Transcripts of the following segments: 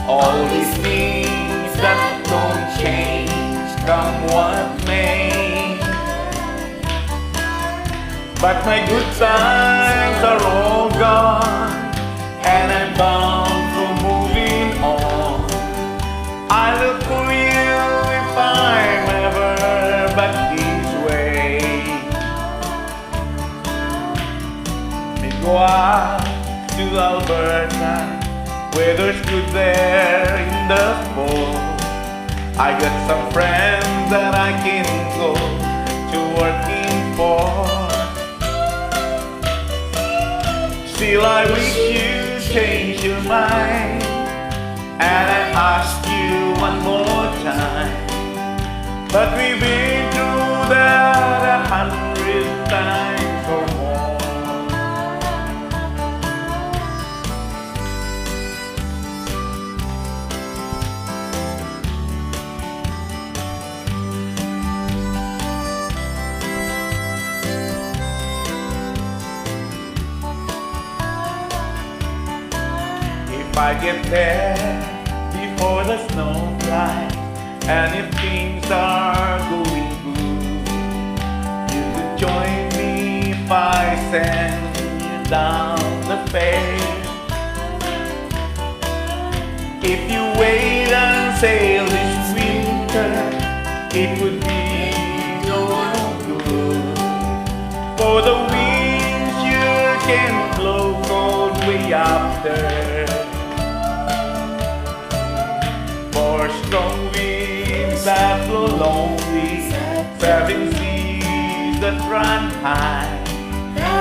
All these things that don't change, come what may. But my good times are all gone, and I'm bound for moving on. I look for you if I'm ever back this way. Me go out to Alberta, weather's good there in the fall. I got some friends that I can go to working for. Still I wish you change your mind, and I ask you one more time. But we've been through that 100 times or more. If I get there before the snow flies, and if things are going good, you could join me if I send you down the fair. If you wait and sail this winter, it would be no good, for the winds you can blow cold way up there. For strong winds that blow lonely, 7 seas that run high.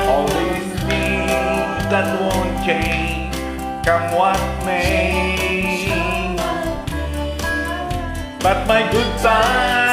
All these things that won't change, come what may. But my good times